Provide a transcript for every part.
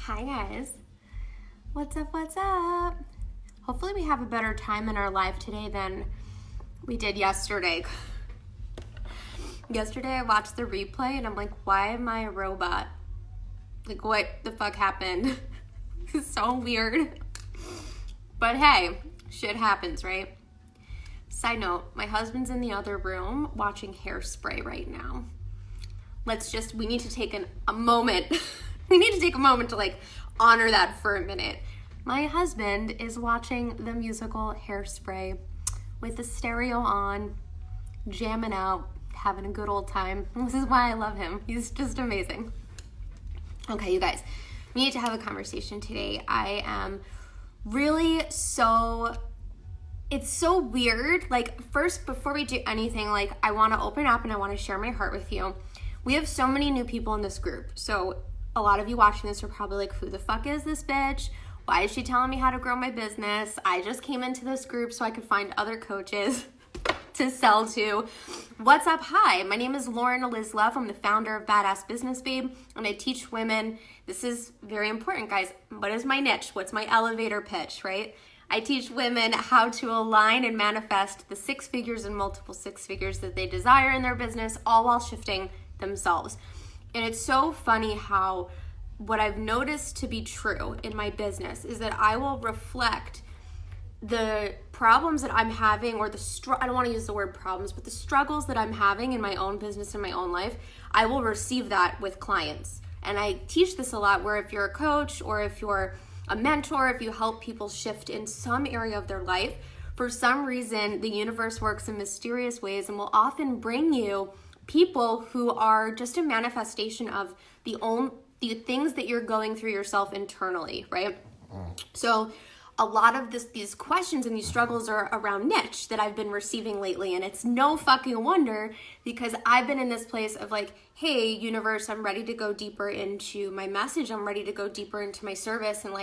Hi guys, what's up, what's up? Hopefully we have a better time in our life today than we did yesterday. Yesterday I watched the replay and I'm like, why am I a robot? Like, what the fuck happened? It's so weird. But hey, shit happens, right? Side note, my husband's in the other room watching Hairspray right now. We need to take a moment. We need to take a moment to honor that for a minute. My husband is watching the musical Hairspray with the stereo on, jamming out, having a good old time. This is why I love him. He's just amazing. Okay, you guys, we need to have a conversation today. I am really it's so weird. First, before we do anything, I want to open up and I want to share my heart with you. We have so many new people in this group. So a lot of you watching this are probably like, who the fuck is this bitch? Why is she telling me how to grow my business? I just came into this group so I could find other coaches to sell to. What's up? Hi, my name is Lauren Eliz Love. I'm the founder of Badass Business Babe, and I teach women. This is very important, guys. What is my niche? What's my elevator pitch, right? I teach women how to align and manifest the 6 figures and multiple 6 figures that they desire in their business, all while shifting themselves. And it's so funny how what I've noticed to be true in my business is that I will reflect the problems that I'm having, or I don't want to use the word problems, but the struggles that I'm having in my own business, in my own life. I will receive that with clients. And I teach this a lot, where if you're a coach or if you're a mentor, if you help people shift in some area of their life, for some reason, the universe works in mysterious ways and will often bring you people who are just a manifestation of the things that you're going through yourself internally, right? So a lot of these questions and these struggles are around niche that I've been receiving lately. And it's no fucking wonder, because I've been in this place of hey, universe, I'm ready to go deeper into my message. I'm ready to go deeper into my service. And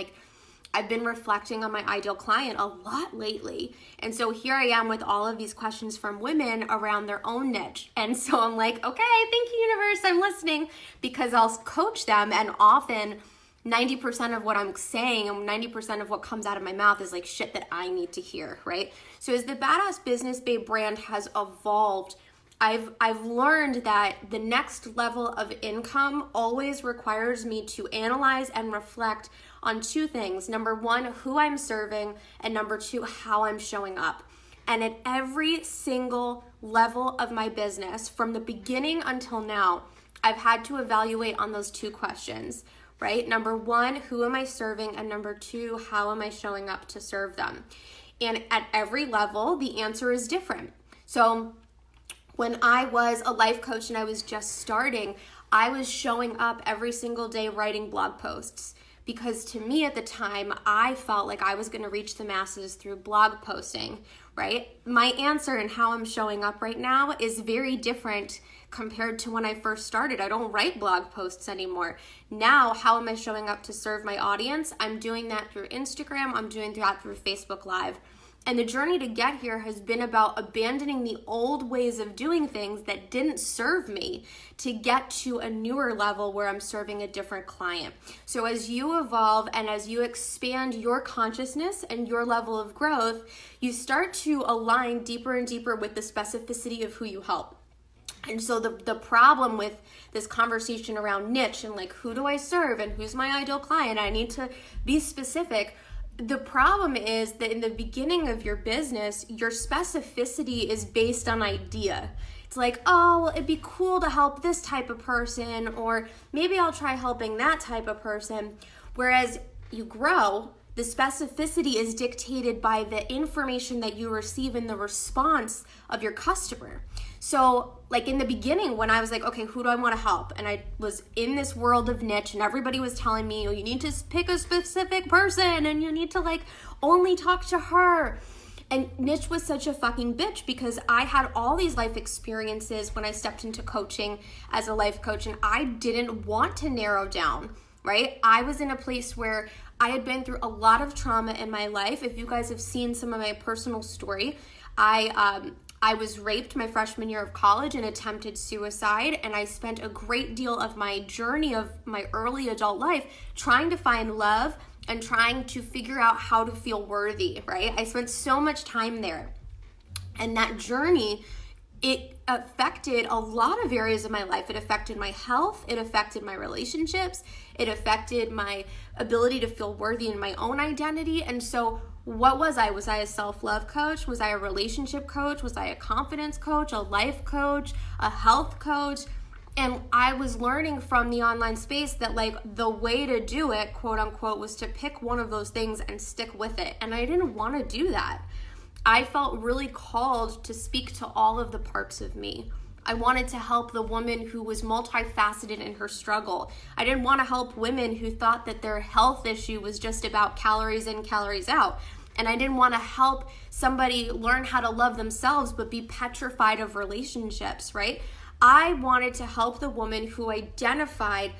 I've been reflecting on my ideal client a lot lately. And so here I am with all of these questions from women around their own niche. And so I'm like, okay, thank you, universe, I'm listening, because I'll coach them, and often 90% of what I'm saying and 90% of what comes out of my mouth is shit that I need to hear, right? So as the Badass Business Babe brand has evolved, I've learned that the next level of income always requires me to analyze and reflect on 2 things. Number 1, who I'm serving, and number 2, how I'm showing up. And at every single level of my business, from the beginning until now, I've had to evaluate on those 2 questions, right? Number 1, who am I serving? And number 2, how am I showing up to serve them? And at every level, the answer is different. So when I was a life coach and I was just starting, I was showing up every single day writing blog posts, because to me at the time, I felt like I was going to reach the masses through blog posting, right? My answer and how I'm showing up right now is very different compared to when I first started. I don't write blog posts anymore. Now, how am I showing up to serve my audience? I'm doing that through Instagram. I'm doing that through Facebook Live. And the journey to get here has been about abandoning the old ways of doing things that didn't serve me to get to a newer level where I'm serving a different client. So as you evolve and as you expand your consciousness and your level of growth, you start to align deeper and deeper with the specificity of who you help. And so the problem with this conversation around niche and who do I serve and who's my ideal client, I need to be specific. The problem is that in the beginning of your business, your specificity is based on idea. It's well, it'd be cool to help this type of person, or maybe I'll try helping that type of person. Whereas you grow, the specificity is dictated by the information that you receive in the response of your customer. So in the beginning, when I was okay, who do I want to help? And I was in this world of niche, and everybody was telling me, you need to pick a specific person and you need to only talk to her. And niche was such a fucking bitch, because I had all these life experiences when I stepped into coaching as a life coach, and I didn't want to narrow down, right? I was in a place where I had been through a lot of trauma in my life. If you guys have seen some of my personal story, I I was raped my freshman year of college and attempted suicide, and I spent a great deal of my journey of my early adult life trying to find love and trying to figure out how to feel worthy, right? I spent so much time there. And that journey, it affected a lot of areas of my life. It affected my health, it affected my relationships, it affected my ability to feel worthy in my own identity. And so what was I? Was I a self-love coach? Was I a relationship coach? Was I a confidence coach, a life coach, a health coach? And I was learning from the online space that like the way to do it, quote unquote, was to pick one of those things and stick with it. And I didn't want to do that. I felt really called to speak to all of the parts of me. I wanted to help the woman who was multifaceted in her struggle. I didn't want to help women who thought that their health issue was just about calories in, calories out. And I didn't want to help somebody learn how to love themselves but be petrified of relationships, right? I wanted to help the woman who identified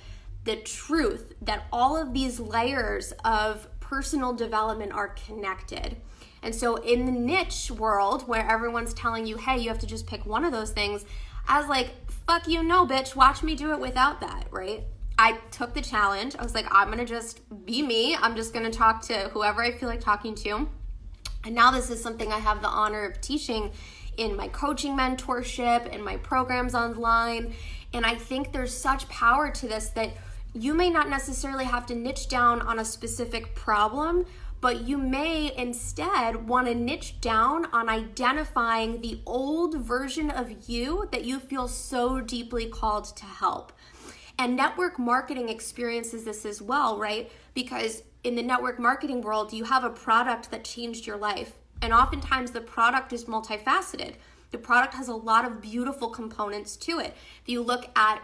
the truth that all of these layers of personal development are connected. And so in the niche world where everyone's telling you, hey, you have to just pick one of those things, I was like, fuck you, no, bitch, watch me do it without that, right? I took the challenge. I was like, I'm gonna just be me. I'm just gonna talk to whoever I feel like talking to. And now this is something I have the honor of teaching in my coaching mentorship and my programs online. And I think there's such power to this that you may not necessarily have to niche down on a specific problem, but you may instead want to niche down on identifying the old version of you that you feel so deeply called to help. And network marketing experiences this as well, right? Because in the network marketing world, you have a product that changed your life. And oftentimes the product is multifaceted. The product has a lot of beautiful components to it. If you look at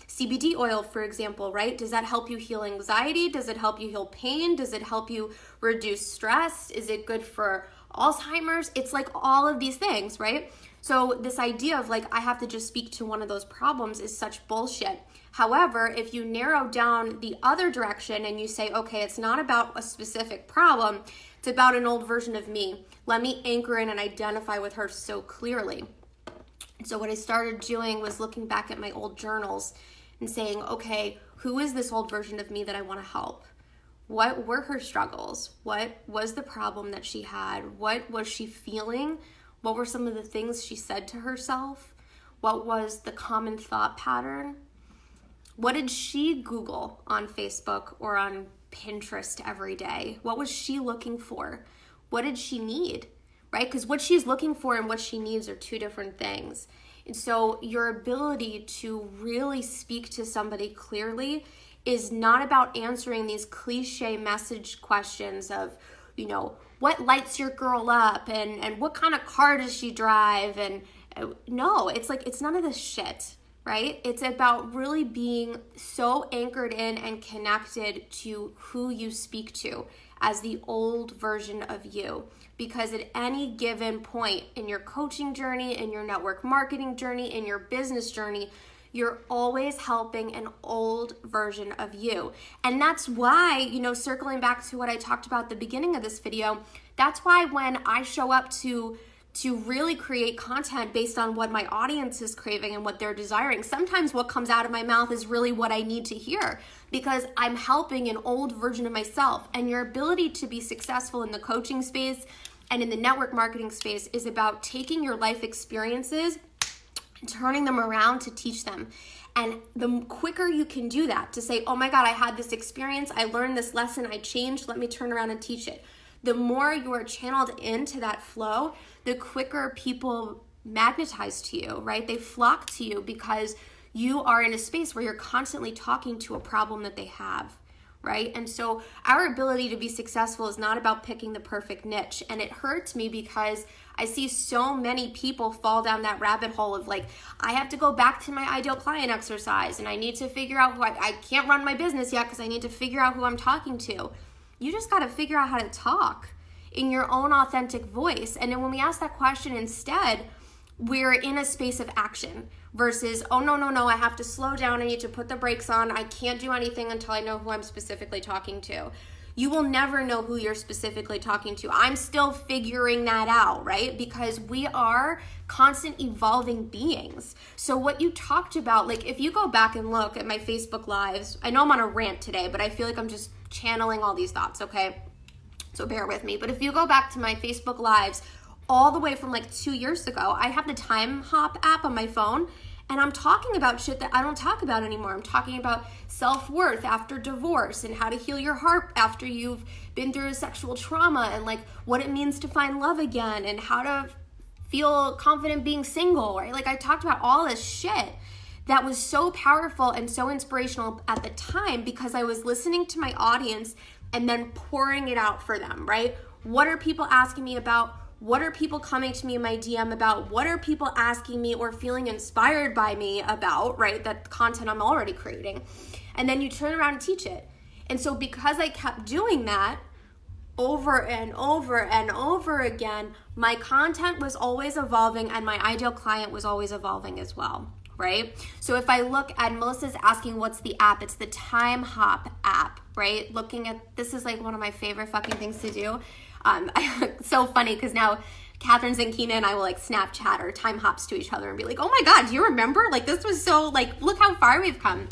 CBD oil, for example, right? Does that help you heal anxiety? Does it help you heal pain? Does it help you reduce stress? Is it good for Alzheimer's? It's like all of these things, right? So this idea of like, I have to just speak to one of those problems is such bullshit. However, if you narrow down the other direction and you say, okay, it's not about a specific problem, it's about an old version of me. Let me anchor in and identify with her so clearly. So what I started doing was looking back at my old journals and saying, okay, who is this old version of me that I want to help? What were her struggles? What was the problem that she had? What was she feeling? What were some of the things she said to herself? What was the common thought pattern? What did she Google on Facebook or on Pinterest every day? What was she looking for? What did she need, right? Because what she's looking for and what she needs are two different things. And so your ability to really speak to somebody clearly is not about answering these cliche message questions of, you know, what lights your girl up and what kind of car does she drive? And no, it's like, it's none of this shit, right? It's about really being so anchored in and connected to who you speak to as the old version of you. Because at any given point in your coaching journey, in your network marketing journey, in your business journey, you're always helping an old version of you. And that's why, you know, circling back to what I talked about at the beginning of this video, that's why when I show up to really create content based on what my audience is craving and what they're desiring, sometimes what comes out of my mouth is really what I need to hear, because I'm helping an old version of myself. And your ability to be successful in the coaching space and in the network marketing space is about taking your life experiences and turning them around to teach them. And the quicker you can do that, to say, oh my God, I had this experience, I learned this lesson, I changed, let me turn around and teach it. The more you are channeled into that flow, the quicker people magnetize to you, right? They flock to you because you are in a space where you're constantly talking to a problem that they have, right? And so our ability to be successful is not about picking the perfect niche. And it hurts me because I see so many people fall down that rabbit hole of like, I have to go back to my ideal client exercise and I need to figure out who I can't run my business yet because I need to figure out who I'm talking to. You just got to figure out how to talk in your own authentic voice. And then when we ask that question instead, we're in a space of action versus, oh, no, I have to slow down. I need to put the brakes on. I can't do anything until I know who I'm specifically talking to. You will never know who you're specifically talking to. I'm still figuring that out, right? Because we are constant evolving beings. So what you talked about, like if you go back and look at my Facebook lives, I know I'm on a rant today, but I feel like I'm just channeling all these thoughts, okay? So bear with me. But if you go back to my Facebook lives all the way from like 2 years ago, I have the Timehop app on my phone, and I'm talking about shit that I don't talk about anymore. I'm talking about self-worth after divorce and how to heal your heart after you've been through a sexual trauma, and like what it means to find love again, and how to feel confident being single, right? Like I talked about all this shit that was so powerful and so inspirational at the time because I was listening to my audience and then pouring it out for them, right? What are people asking me about? What are people coming to me in my DM about? What are people asking me or feeling inspired by me about, right? That content I'm already creating. And then you turn around and teach it. And so because I kept doing that over and over and over again, my content was always evolving and my ideal client was always evolving as well, right? So if I look at, Melissa's asking what's the app, it's the Timehop app, right? Looking at, this is like one of my favorite fucking things to do. So funny because now Catherine Zankina and I will like Snapchat or time hops to each other and be like, oh my God, do you remember? Like this was so like, look how far we've come.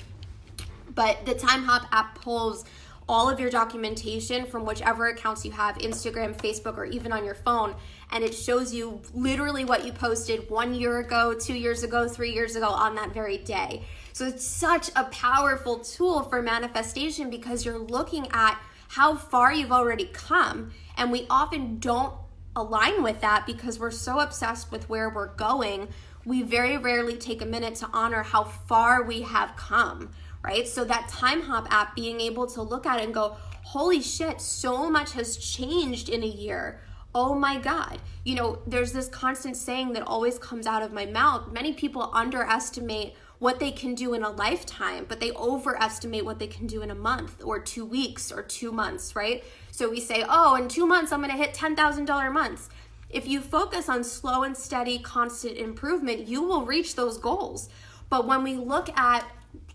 But the Timehop app pulls all of your documentation from whichever accounts you have, Instagram, Facebook, or even on your phone. And it shows you literally what you posted 1 year ago, 2 years ago, 3 years ago on that very day. So it's such a powerful tool for manifestation because you're looking at how far you've already come. And we often don't align with that because we're so obsessed with where we're going. We very rarely take a minute to honor how far we have come, right? So that Timehop app, being able to look at it and go, holy shit, so much has changed in a year. Oh my God. You know, there's this constant saying that always comes out of my mouth. Many people underestimate what they can do in a lifetime, but they overestimate what they can do in a month or 2 weeks or 2 months, right? So we say, oh, in 2 months, I'm gonna hit $10,000 months. If you focus on slow and steady, constant improvement, you will reach those goals. But when we look at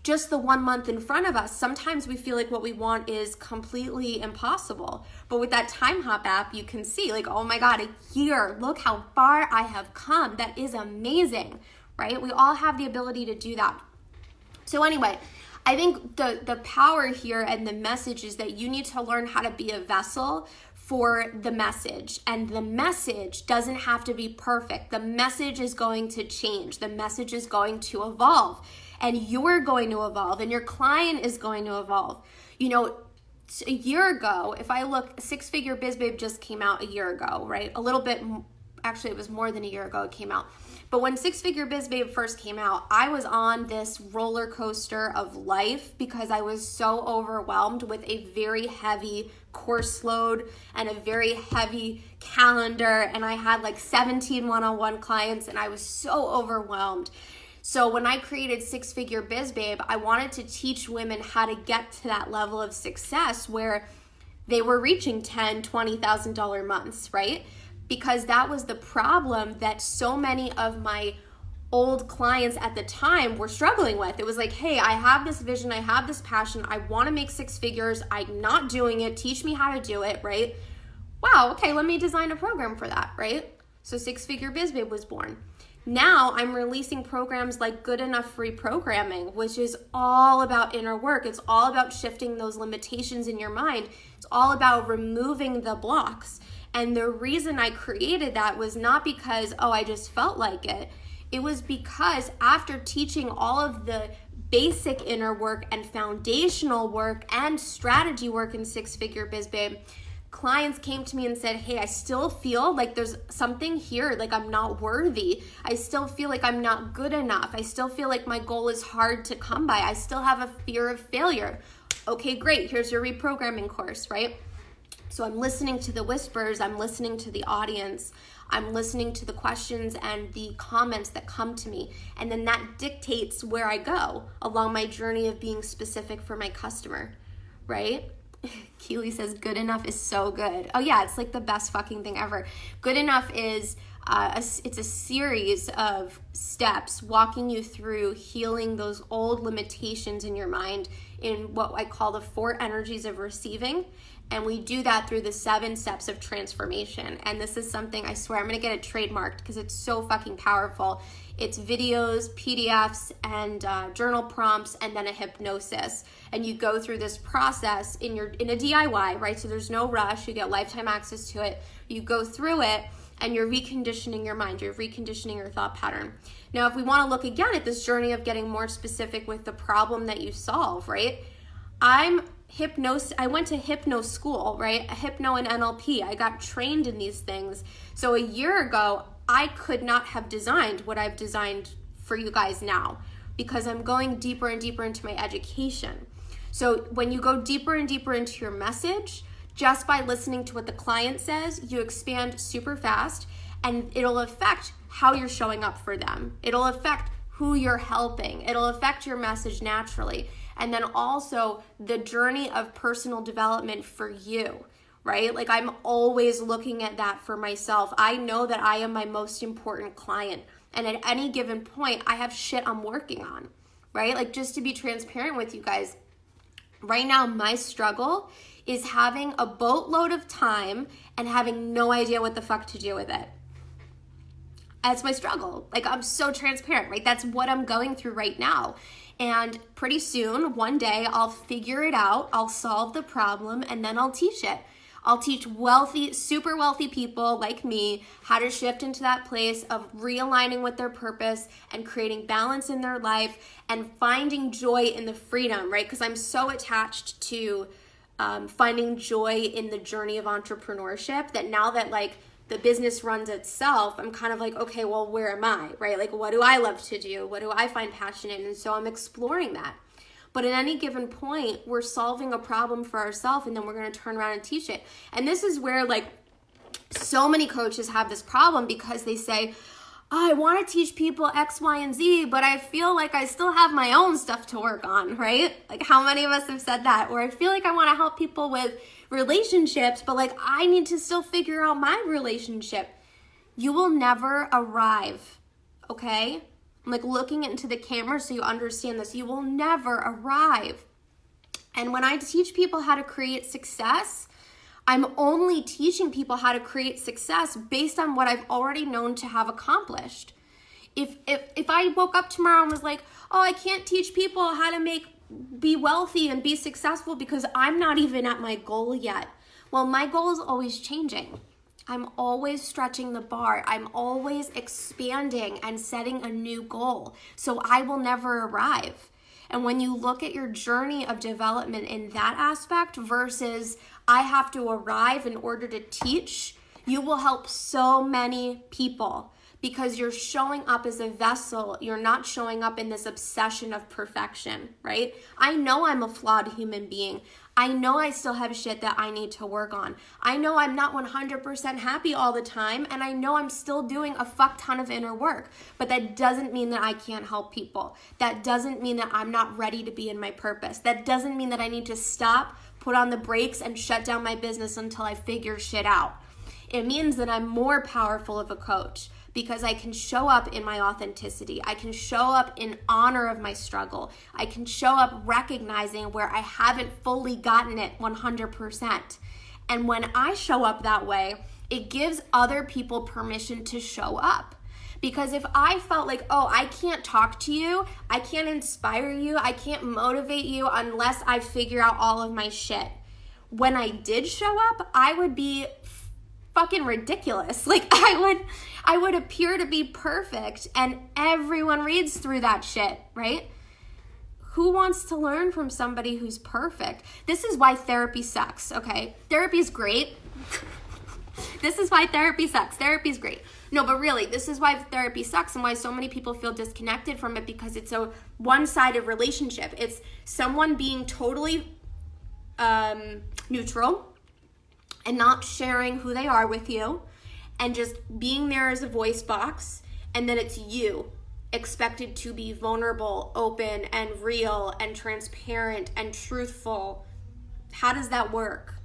just the 1 month in front of us, sometimes we feel like what we want is completely impossible. But with that Timehop app, you can see like, oh my God, a year, look how far I have come. That is amazing, right? We all have the ability to do that. So anyway, I think the power here and the message is that you need to learn how to be a vessel for the message. And the message doesn't have to be perfect. The message is going to change. The message is going to evolve. And you're going to evolve. And your client is going to evolve. You know, a year ago, if I look, Six Figure Biz Babe just came out a year ago, right? A little bit, actually it was more than a year ago it came out. But when Six Figure Biz Babe first came out, I was on this roller coaster of life because I was so overwhelmed with a very heavy course load and a very heavy calendar. And I had like 17 one-on-one clients and I was so overwhelmed. So when I created Six Figure Biz Babe, I wanted to teach women how to get to that level of success where they were reaching $10,000, $20,000 months, right? Because that was the problem that so many of my old clients at the time were struggling with. It was like, hey, I have this vision, I have this passion, I want to make six figures, I'm not doing it, teach me how to do it, right? Wow, okay, let me design a program for that, right? So Six Figure Biz Babe was born. Now I'm releasing programs like Good Enough Free Programming, which is all about inner work. It's all about shifting those limitations in your mind. It's all about removing the blocks. And the reason I created that was not because, oh, I just felt like it. It was because after teaching all of the basic inner work and foundational work and strategy work in Six Figure Biz Babe, clients came to me and said, hey, I still feel like there's something here, like I'm not worthy. I still feel like I'm not good enough. I still feel like my goal is hard to come by. I still have a fear of failure. Okay, great. Here's your reprogramming course, right? So I'm listening to the whispers, I'm listening to the audience, I'm listening to the questions and the comments that come to me. And then that dictates where I go along my journey of being specific for my customer, right? Keely says, good enough is so good. Oh yeah, it's like the best fucking thing ever. Good enough is, it's a series of steps walking you through healing those old limitations in your mind in what I call the 4 energies of receiving. And we do that through the 7 steps of transformation. And this is something I swear I'm gonna get it trademarked because it's so fucking powerful. It's videos, PDFs, and journal prompts, and then a hypnosis. And you go through this process in a DIY, right? So there's no rush, you get lifetime access to it. You go through it and you're reconditioning your mind, you're reconditioning your thought pattern. Now, if we wanna look again at this journey of getting more specific with the problem that you solve, right? I went to hypno school, right? Hypno and NLP. I got trained in these things. So a year ago, I could not have designed what I've designed for you guys now because I'm going deeper and deeper into my education. So when you go deeper and deeper into your message, just by listening to what the client says, you expand super fast, and it'll affect how you're showing up for them. It'll affect who you're helping. It'll affect your message naturally. And then also the journey of personal development for you, right? Like I'm always looking at that for myself. I know that I am my most important client. And at any given point, I have shit I'm working on, right? Like just to be transparent with you guys, right now my struggle is having a boatload of time and having no idea what the fuck to do with it. That's my struggle. Like I'm so transparent, right? That's what I'm going through right now. And pretty soon, one day, I'll figure it out, I'll solve the problem, and then I'll teach it. I'll teach wealthy, super wealthy people like me how to shift into that place of realigning with their purpose and creating balance in their life and finding joy in the freedom, right? Because I'm so attached to finding joy in the journey of entrepreneurship that now that like the business runs itself, I'm kind of like, okay, well, where am I, right? Like, what do I love to do? What do I find passionate in? And so I'm exploring that. But at any given point, we're solving a problem for ourselves and then we're going to turn around and teach it. And this is where like so many coaches have this problem because they say, oh, I want to teach people X, Y, and Z, but I feel like I still have my own stuff to work on, right? Like how many of us have said that? Or I feel like I want to help people with relationships, but like I need to still figure out my relationship. You will never arrive, okay? I'm like looking into the camera so you understand this. You will never arrive. And when I teach people how to create success, I'm only teaching people how to create success based on what I've already known to have accomplished. If I woke up tomorrow and was like, oh, I can't teach people how to be wealthy and be successful because I'm not even at my goal yet. Well, my goal is always changing. I'm always stretching the bar. I'm always expanding and setting a new goal. So I will never arrive. And when you look at your journey of development in that aspect versus I have to arrive in order to teach, you will help so many people because you're showing up as a vessel. You're not showing up in this obsession of perfection, right? I know I'm a flawed human being. I know I still have shit that I need to work on. I know I'm not 100% happy all the time, and I know I'm still doing a fuck ton of inner work, but that doesn't mean that I can't help people. That doesn't mean that I'm not ready to be in my purpose. That doesn't mean that I need to stop, put on the brakes, and shut down my business until I figure shit out. It means that I'm more powerful of a coach because I can show up in my authenticity. I can show up in honor of my struggle. I can show up recognizing where I haven't fully gotten it 100%. And when I show up that way, it gives other people permission to show up. Because if I felt like, oh, I can't talk to you, I can't inspire you, I can't motivate you unless I figure out all of my shit. When I did show up, I would be fucking ridiculous. Like I would appear to be perfect and everyone reads through that shit, right? Who wants to learn from somebody who's perfect? This is why therapy sucks, okay? Therapy's great. This is why therapy sucks. Therapy's great. No, but really, this is why therapy sucks and why so many people feel disconnected from it because it's a one-sided relationship. It's someone being totally neutral and not sharing who they are with you and just being there as a voice box, and then it's you expected to be vulnerable, open, and real, and transparent, and truthful. How does that work,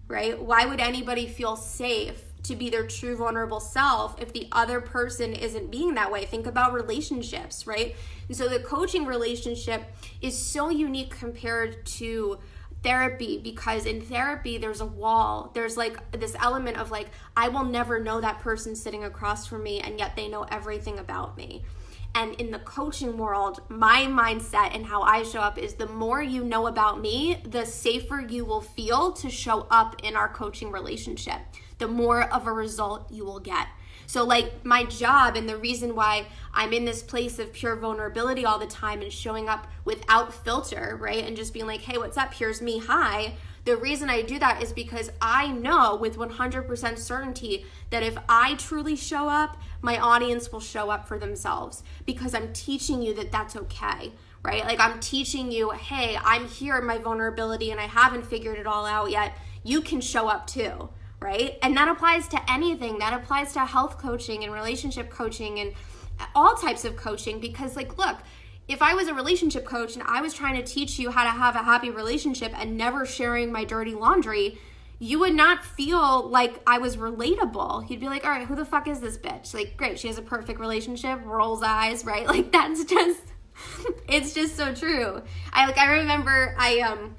right? Why would anybody feel safe to be their true vulnerable self if the other person isn't being that way. Think about relationships, right? And so the coaching relationship is so unique compared to therapy, because in therapy there's a wall. There's like this element of like, I will never know that person sitting across from me, and yet they know everything about me. And in the coaching world, my mindset and how I show up is the more you know about me, the safer you will feel to show up in our coaching relationship, the more of a result you will get. So like my job, and the reason why I'm in this place of pure vulnerability all the time and showing up without filter, right? And just being like, hey, what's up? Here's me. Hi. The reason I do that is because I know with 100% certainty that if I truly show up, my audience will show up for themselves, because I'm teaching you that that's okay, right? Like I'm teaching you, hey, I'm here in my vulnerability and I haven't figured it all out yet. You can show up too, right? And that applies to anything. That applies to health coaching and relationship coaching and all types of coaching, because like, look, if I was a relationship coach and I was trying to teach you how to have a happy relationship and never sharing my dirty laundry, you would not feel like I was relatable. You'd be like, all right, who the fuck is this bitch? Like, great, she has a perfect relationship, rolls eyes, right? Like that's just, it's just so true. I remember I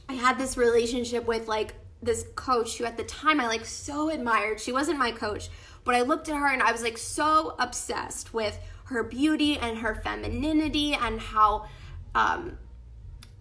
had this relationship with like this coach who at the time I like so admired. She wasn't my coach, but I looked at her and I was like so obsessed with her beauty and her femininity and how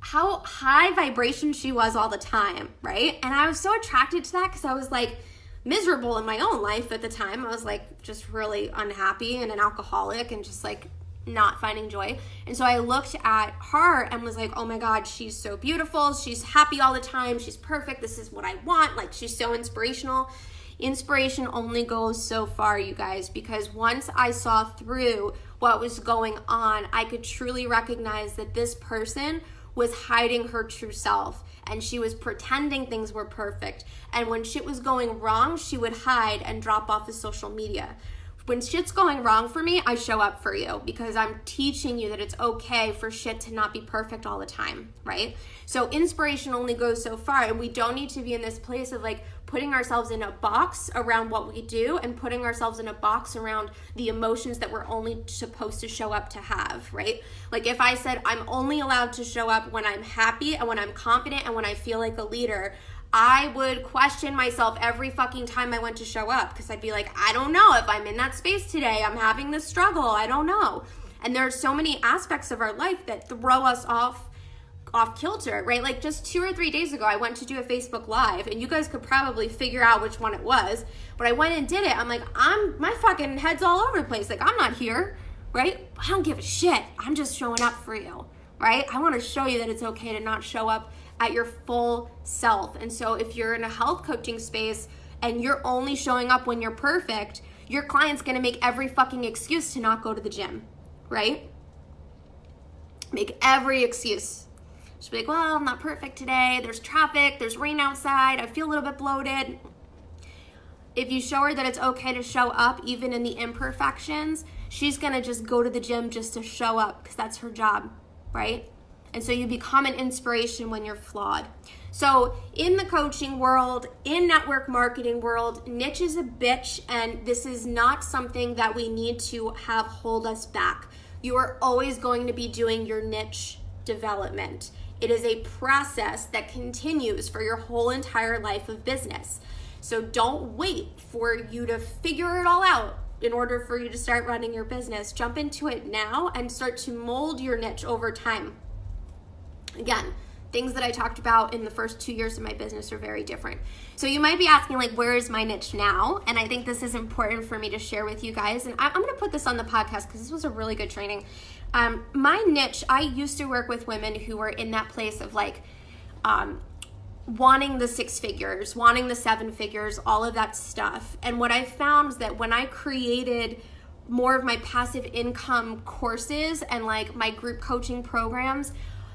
high vibration she was all the time, right? And I was so attracted to that because I was like miserable in my own life at the time. I was like just really unhappy and an alcoholic and just like not finding joy. And so I looked at her and was like, oh my God, she's so beautiful. She's happy all the time. She's perfect. This is what I want. Like she's so inspirational. Inspiration only goes so far, you guys, because once I saw through what was going on, I could truly recognize that this person was hiding her true self and she was pretending things were perfect. And when shit was going wrong, she would hide and drop off of social media. When shit's going wrong for me, I show up for you because I'm teaching you that it's okay for shit to not be perfect all the time, right? So inspiration only goes so far, and we don't need to be in this place of like putting ourselves in a box around what we do and putting ourselves in a box around the emotions that we're only supposed to show up to have, right? Like if I said I'm only allowed to show up when I'm happy and when I'm confident and when I feel like a leader, I would question myself every fucking time I went to show up, because I'd be like, I don't know if I'm in that space today. I'm having this struggle. I don't know. And there are so many aspects of our life that throw us off kilter, right? Like just 2 or 3 days ago, I went to do a Facebook Live, and you guys could probably figure out which one it was, but I went and did it. I'm like, my fucking head's all over the place. Like I'm not here, right? I don't give a shit. I'm just showing up for you, right? I want to show you that it's okay to not show up at your full self. And so if you're in a health coaching space and you're only showing up when you're perfect, your client's gonna make every fucking excuse to not go to the gym, right? Make every excuse. She'll be like, well, I'm not perfect today. There's traffic, there's rain outside, I feel a little bit bloated. If you show her that it's okay to show up even in the imperfections, she's gonna just go to the gym just to show up because that's her job, right? And so you become an inspiration when you're flawed. So in the coaching world, in network marketing world, niche is a bitch, and this is not something that we need to have hold us back. You are always going to be doing your niche development. It is a process that continues for your whole entire life of business. So don't wait for you to figure it all out in order for you to start running your business. Jump into it now and start to mold your niche over time. Again, things that I talked about in the first 2 years of my business are very different. So you might be asking, like, where is my niche now? And I think this is important for me to share with you guys. And I'm going to put this on the podcast because this was a really good training. My niche, I used to work with women who were in that place of like wanting the 6 figures, wanting the 7 figures, all of that stuff. And what I found is that when I created more of my passive income courses and like my group coaching programs,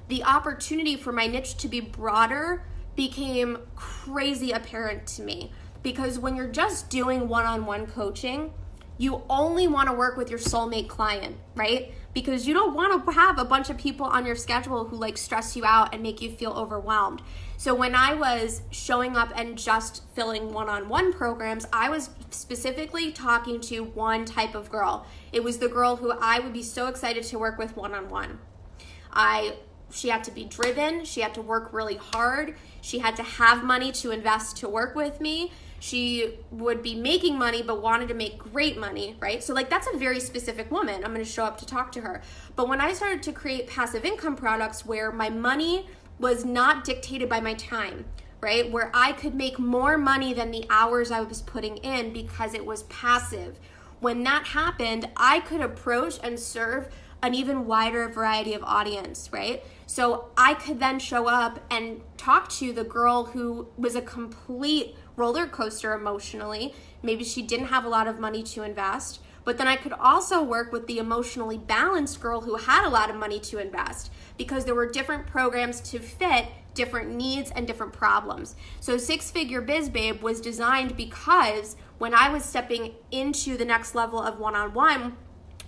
the opportunity for my niche to be broader became crazy apparent to me. Because when you're just doing one-on-one coaching, you only want to work with your soulmate client, right? Because you don't want to have a bunch of people on your schedule who like stress you out and make you feel overwhelmed. So when I was showing up and just filling one-on-one programs, I was specifically talking to one type of girl. It was the girl who I would be so excited to work with one-on-one. She had to be driven, she had to work really hard, she had to have money to invest to work with me. She would be making money but wanted to make great money, right? So like that's a very specific woman. I'm going to show up to talk to her. But when I started to create passive income products where my money was not dictated by my time, right? Where I could make more money than the hours I was putting in because it was passive. When that happened, I could approach and serve an even wider variety of audience, right? So I could then show up and talk to the girl who was a complete roller coaster emotionally. Maybe she didn't have a lot of money to invest, but then I could also work with the emotionally balanced girl who had a lot of money to invest, because there were different programs to fit different needs and different problems. So Six Figure Biz Babe was designed because when I was stepping into the next level of one-on-one,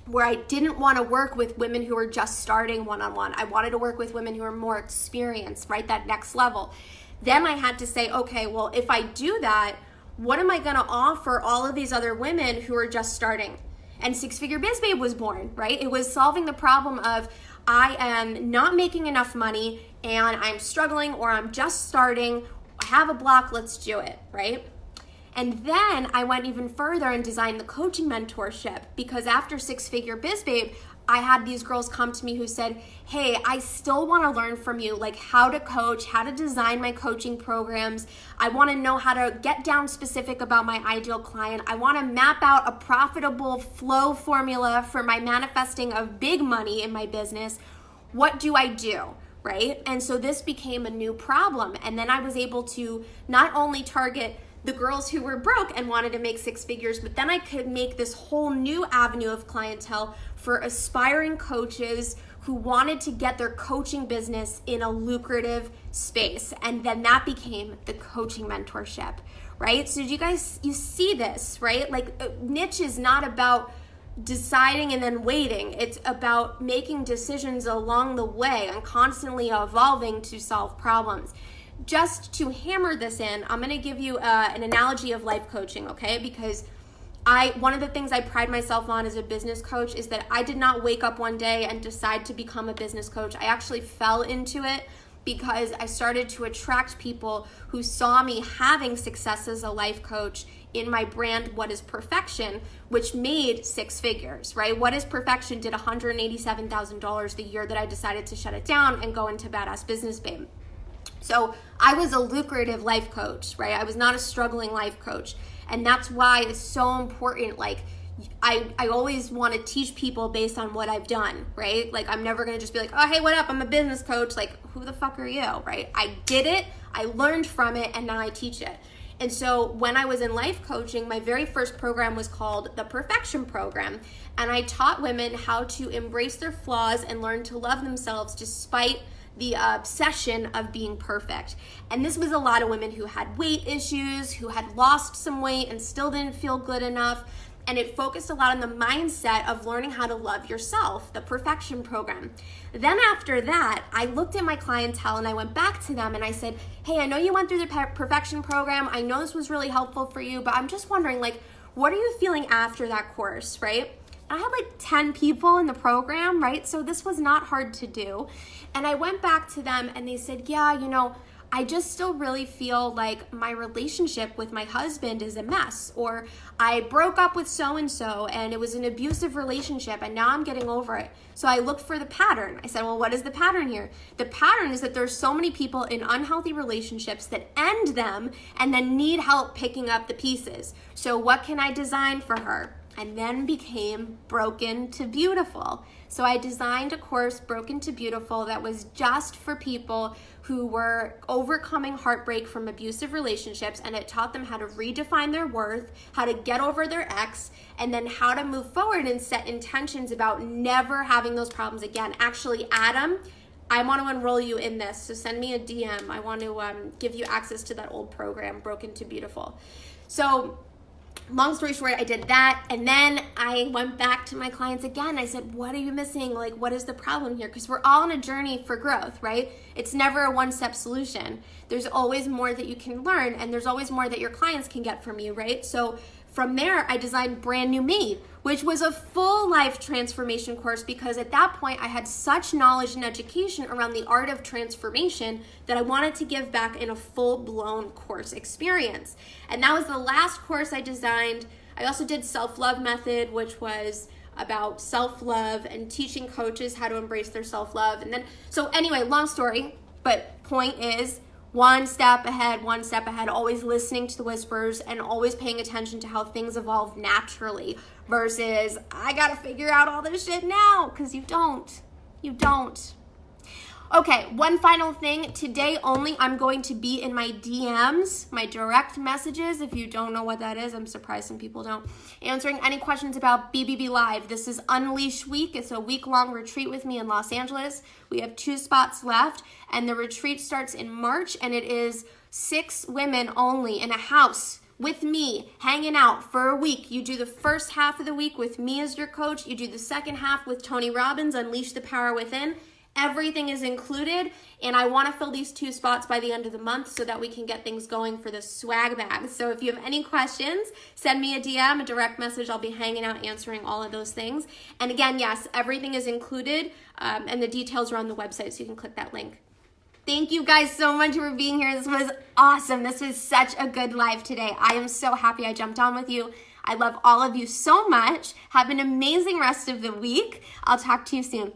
where I didn't want to work with women who were just starting one-on-one. I wanted to work with women who are more experienced, right? That next level. Then I had to say, okay, well, if I do that, what am I going to offer all of these other women who are just starting? And Six Figure Biz Babe was born, right? It was solving the problem of I am not making enough money and I'm struggling, or I'm just starting, I have a block, let's do it, right? And then I went even further and designed the coaching mentorship, because after Six Figure Biz Babe, I had these girls come to me who said, hey, I still want to learn from you, like how to coach, how to design my coaching programs. I want to know how to get down specific about my ideal client. I want to map out a profitable flow formula for my manifesting of big money in my business. What do I do? Right? And so this became a new problem. And then I was able to not only target the girls who were broke and wanted to make six figures, but then I could make this whole new avenue of clientele for aspiring coaches who wanted to get their coaching business in a lucrative space. And then that became the coaching mentorship, right? So you see this, right? Like niche is not about deciding and then waiting. It's about making decisions along the way and constantly evolving to solve problems. Just to hammer this in, I'm going to give you an analogy of life coaching, okay? Because one of the things I pride myself on as a business coach is that I did not wake up one day and decide to become a business coach. I actually fell into it because I started to attract people who saw me having success as a life coach in my brand, What is Perfection, which made six figures, right? What is Perfection did $187,000 the year that I decided to shut it down and go into Badass Business Babe. So I was a lucrative life coach, right? I was not a struggling life coach. And that's why it's so important. Like I always want to teach people based on what I've done, right? Like I'm never going to just be like, oh, hey, what up? I'm a business coach. Like who the fuck are you, right? I did it, I learned from it, and now I teach it. And so when I was in life coaching, my very first program was called the Perfection Program. And I taught women how to embrace their flaws and learn to love themselves despite the obsession of being perfect. And this was a lot of women who had weight issues, who had lost some weight and still didn't feel good enough. And it focused a lot on the mindset of learning how to love yourself, the Perfection Program. Then after that, I looked at my clientele and I went back to them and I said, hey, I know you went through the Perfection Program. I know this was really helpful for you, but I'm just wondering, like, what are you feeling after that course, right? I had like 10 people in the program, right? So this was not hard to do. And I went back to them and they said, yeah, I just still really feel like my relationship with my husband is a mess, or I broke up with so-and-so and it was an abusive relationship and now I'm getting over it. So I looked for the pattern. I said, well, what is the pattern here? The pattern is that there's so many people in unhealthy relationships that end them and then need help picking up the pieces. So what can I design for her? And then became Broken to Beautiful. So I designed a course, Broken to Beautiful, that was just for people who were overcoming heartbreak from abusive relationships, and it taught them how to redefine their worth, how to get over their ex, and then how to move forward and set intentions about never having those problems again. Actually, Adam, I want to enroll you in this, so send me a DM. I want to give you access to that old program, Broken to Beautiful. So long story short, I did that, and then I went back to my clients again. I said, what are you missing? Like, what is the problem here? Because we're all on a journey for growth, right? It's never a one-step solution. There's always more that you can learn, and there's always more that your clients can get from you, right? So from there, I designed Brand New Me, which was a full life transformation course, because at that point I had such knowledge and education around the art of transformation that I wanted to give back in a full-blown course experience. And that was the last course I designed. I also did Self-Love Method, which was about self-love and teaching coaches how to embrace their self-love. And then, so anyway, long story, but point is, one step ahead, always listening to the whispers and always paying attention to how things evolve naturally versus I gotta figure out all this shit now, because you don't. Okay, one final thing. Today only, I'm going to be in my DMs, my direct messages. If you don't know what that is, I'm surprised some people don't. Answering any questions about BBB Live. This is Unleash Week. It's a week-long retreat with me in Los Angeles. We have 2 spots left, and the retreat starts in March, and it is 6 women only in a house with me, hanging out for a week. You do the first half of the week with me as your coach. You do the second half with Tony Robbins, Unleash the Power Within. Everything is included, and I want to fill these 2 spots by the end of the month so that we can get things going for the swag bag. So if you have any questions, send me a DM, a direct message. I'll be hanging out answering all of those things. And again, yes, everything is included, and the details are on the website, so you can click that link. Thank you guys so much for being here. This was awesome. This was such a good live today. I am so happy I jumped on with you. I love all of you so much. Have an amazing rest of the week. I'll talk to you soon.